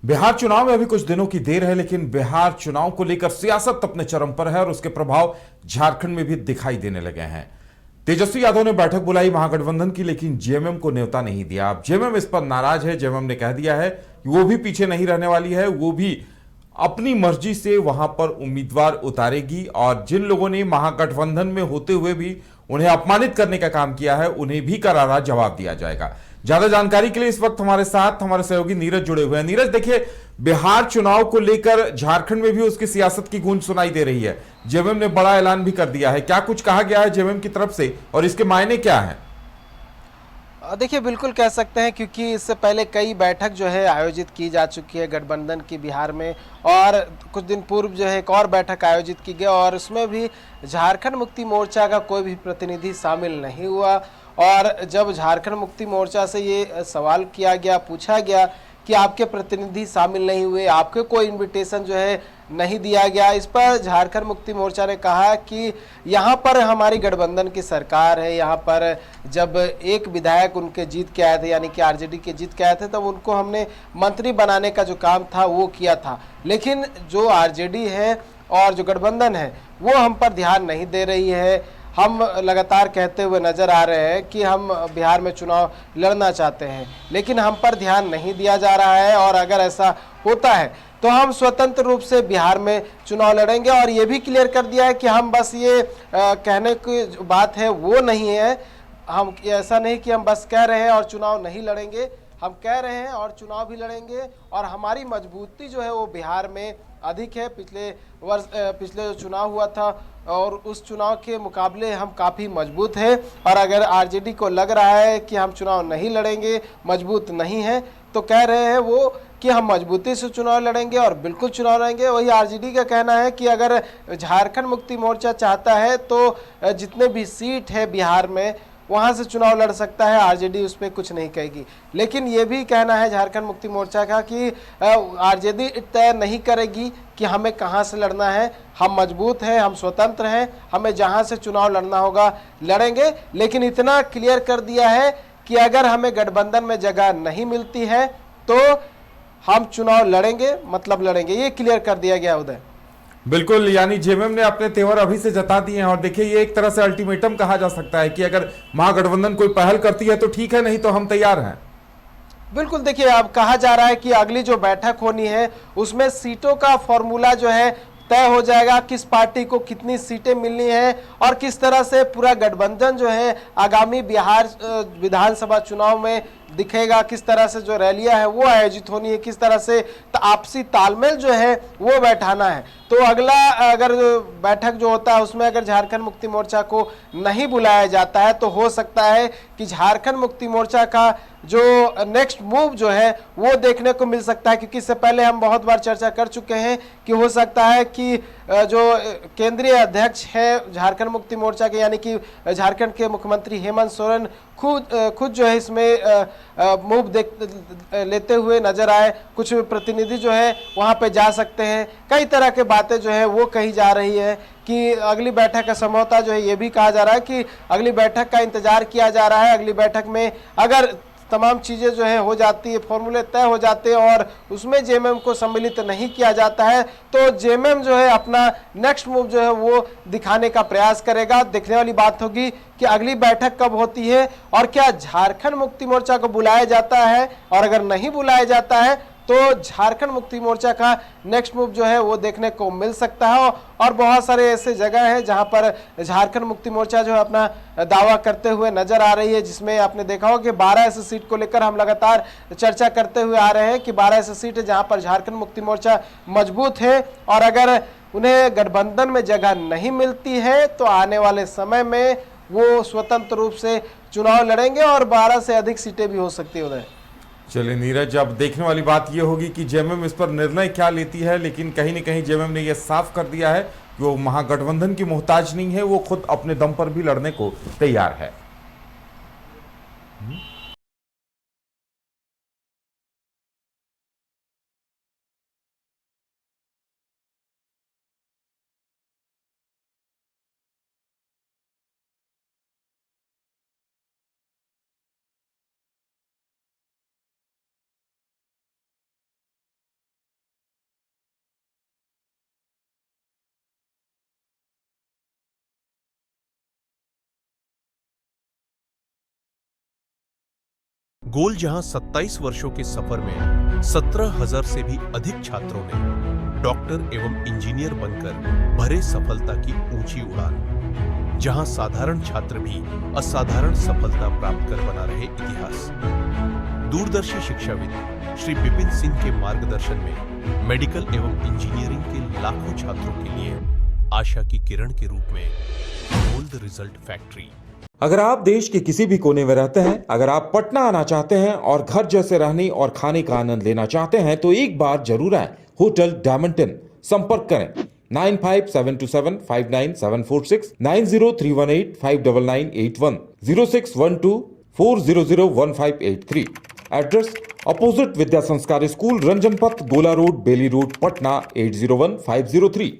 बिहार चुनाव में अभी कुछ दिनों की देर है, लेकिन बिहार चुनाव को लेकर सियासत अपने चरम पर है और उसके प्रभाव झारखंड में भी दिखाई देने लगे हैं। तेजस्वी यादव ने बैठक बुलाई महागठबंधन की, लेकिन जेएमएम को न्योता नहीं दिया। अब जेएमएम इस पर नाराज है। जेएमएम ने कह दिया है कि वो भी पीछे नहीं रहने वाली है, वो भी अपनी मर्जी से वहां पर उम्मीदवार उतारेगी और जिन लोगों ने महागठबंधन में होते हुए भी उन्हें अपमानित करने का काम किया है, उन्हें भी करारा जवाब दिया जाएगा। ज्यादा जानकारी के लिए इस वक्त हमारे साथ हमारे सहयोगी नीरज जुड़े हुए हैं। नीरज, देखिए, बिहार चुनाव को लेकर झारखंड में भी उसकी सियासत की गूंज सुनाई दे रही है। जेएमएम ने बड़ा ऐलान भी कर दिया है। क्या कुछ कहा गया है जेएमएम की तरफ से और इसके मायने क्या है? देखिए बिल्कुल कह सकते हैं, क्योंकि इससे पहले कई बैठक जो है आयोजित की जा चुकी है गठबंधन की बिहार में। और कुछ दिन पूर्व जो है एक और बैठक आयोजित की गई और उसमें भी झारखंड मुक्ति मोर्चा का कोई भी प्रतिनिधि शामिल नहीं हुआ। और जब झारखंड मुक्ति मोर्चा से ये सवाल किया गया, पूछा गया कि आपके प्रतिनिधि शामिल नहीं हुए, आपके कोई इनविटेशन जो है नहीं दिया गया, इस पर झारखंड मुक्ति मोर्चा ने कहा कि यहाँ पर हमारी गठबंधन की सरकार है। यहाँ पर जब एक विधायक उनके जीत के आए थे, यानी कि आरजेडी के जीत के आए थे, तब उनको हमने मंत्री बनाने का जो काम था वो किया था। लेकिन जो आरजेडी है और जो गठबंधन है वो हम पर ध्यान नहीं दे रही है। हम लगातार कहते हुए नजर आ रहे हैं कि हम बिहार में चुनाव लड़ना चाहते हैं, लेकिन हम पर ध्यान नहीं दिया जा रहा है। और अगर ऐसा होता है तो हम स्वतंत्र रूप से बिहार में चुनाव लड़ेंगे। और ये भी क्लियर कर दिया है कि हम बस ये कहने की जो बात है वो नहीं है। हम ऐसा नहीं कि हम बस कह रहे हैं और चुनाव नहीं लड़ेंगे, हम कह रहे हैं और चुनाव भी लड़ेंगे। और हमारी मजबूती जो है वो बिहार में अधिक है। पिछले वर्ष पिछले जो चुनाव हुआ था और उस चुनाव के मुकाबले हम काफ़ी मजबूत हैं। और अगर आरजेडी को लग रहा है कि हम चुनाव नहीं लड़ेंगे, मजबूत नहीं है, तो कह रहे हैं वो कि हम मजबूती से चुनाव लड़ेंगे और बिल्कुल चुनाव लड़ेंगे। वही आरजेडी का कहना है कि अगर झारखंड मुक्ति मोर्चा चाहता है तो जितने भी सीट है बिहार में वहां से चुनाव लड़ सकता है, आरजेडी उस पर कुछ नहीं कहेगी। लेकिन ये भी कहना है झारखंड मुक्ति मोर्चा का कि आरजेडी तय नहीं करेगी कि हमें कहां से लड़ना है। हम मजबूत हैं, हम स्वतंत्र हैं, हमें जहां से चुनाव लड़ना होगा लड़ेंगे। लेकिन इतना क्लियर कर दिया है कि अगर हमें गठबंधन में जगह नहीं मिलती है तो हम चुनाव लड़ेंगे, मतलब लड़ेंगे। ये क्लियर कर दिया गया उदय। बिल्कुल, यानी जेएमएम ने अपने तेवर अभी से जता दिए हैं और देखिए, ये एक तरह से अल्टीमेटम कहा जा सकता है कि अगर महागठबंधन कोई पहल करती है तो ठीक है, नहीं तो हम तैयार हैं। बिल्कुल, देखिए अब कहा जा रहा है कि अगली जो बैठक होनी है उसमें सीटों का फॉर्मूला जो है तय हो जाएगा, किस पार्टी को कितनी सीटें मिलनी है और किस तरह से पूरा गठबंधन जो है आगामी बिहार विधानसभा चुनाव में दिखेगा, किस तरह से जो रैलियां है वो आयोजित होनी है, किस तरह से आपसी तालमेल जो है वो बैठाना है। तो अगला अगर बैठक जो होता है उसमें अगर झारखंड मुक्ति मोर्चा को नहीं बुलाया जाता है तो हो सकता है कि झारखंड मुक्ति मोर्चा का जो नेक्स्ट मूव जो है वो देखने को मिल सकता है। क्योंकि इससे पहले हम बहुत बार चर्चा कर चुके हैं कि हो सकता है कि जो केंद्रीय अध्यक्ष है झारखंड मुक्ति मोर्चा के, यानी कि झारखंड के मुख्यमंत्री हेमंत सोरेन खुद जो है इसमें मूव लेते हुए नजर आए। कुछ प्रतिनिधि जो है वहां पे जा सकते हैं। कई तरह के बातें जो है वो कही जा रही है कि अगली बैठक का संभवतः जो है ये भी कहा जा रहा है कि अगली बैठक का इंतजार किया जा रहा है। अगली बैठक में अगर तमाम चीज़ें जो है हो जाती है, फॉर्मूले तय हो जाते हैं और उसमें जेएमएम को सम्मिलित नहीं किया जाता है तो जेएमएम जो है अपना नेक्स्ट मूव जो है वो दिखाने का प्रयास करेगा। देखने वाली बात होगी कि अगली बैठक कब होती है और क्या झारखंड मुक्ति मोर्चा को बुलाया जाता है। और अगर नहीं बुलाया जाता है तो झारखंड मुक्ति मोर्चा का नेक्स्ट मूव जो है वो देखने को मिल सकता है। और बहुत सारे ऐसे जगह हैं जहां पर झारखंड मुक्ति मोर्चा जो है अपना दावा करते हुए नजर आ रही है, जिसमें आपने देखा हो कि 12 ऐसी सीट को लेकर हम लगातार चर्चा करते हुए आ रहे हैं कि 12 ऐसी सीट है जहां पर झारखंड मुक्ति मोर्चा मजबूत है। और अगर उन्हें गठबंधन में जगह नहीं मिलती है तो आने वाले समय में वो स्वतंत्र रूप से चुनाव लड़ेंगे और 12 से अधिक सीटें भी हो सकती है उधर। चलिए नीरज, अब देखने वाली बात यह होगी कि जेएमएम इस पर निर्णय क्या लेती है, लेकिन कहीं न कहीं जेएमएम ने यह साफ कर दिया है कि वो महागठबंधन की मोहताज नहीं है, वो खुद अपने दम पर भी लड़ने को तैयार है। गोल जहां 27 वर्षों के सफर में 17,000 से भी अधिक छात्रों ने डॉक्टर एवं इंजीनियर बनकर भरे सफलता की ऊंची उड़ान, जहां साधारण छात्र भी असाधारण सफलता प्राप्त कर बना रहे इतिहास। दूरदर्शी शिक्षाविद श्री विपिन सिंह के मार्गदर्शन में मेडिकल एवं इंजीनियरिंग के लाखों छात्रों के लिए आशा की किरण के रूप में गोल्ड रिजल्ट फैक्ट्री। अगर आप देश के किसी भी कोने में रहते हैं, अगर आप पटना आना चाहते हैं और घर जैसे रहने और खाने का आनंद लेना चाहते हैं तो एक बार जरूर आए होटल डायमंटन। संपर्क करें 9572759746, 9031859981, 0612400158 एड्रेस अपोजिट विद्या संस्कार स्कूल, रंजन पथ, गोला रोड, बेली रोड, पटना 801503।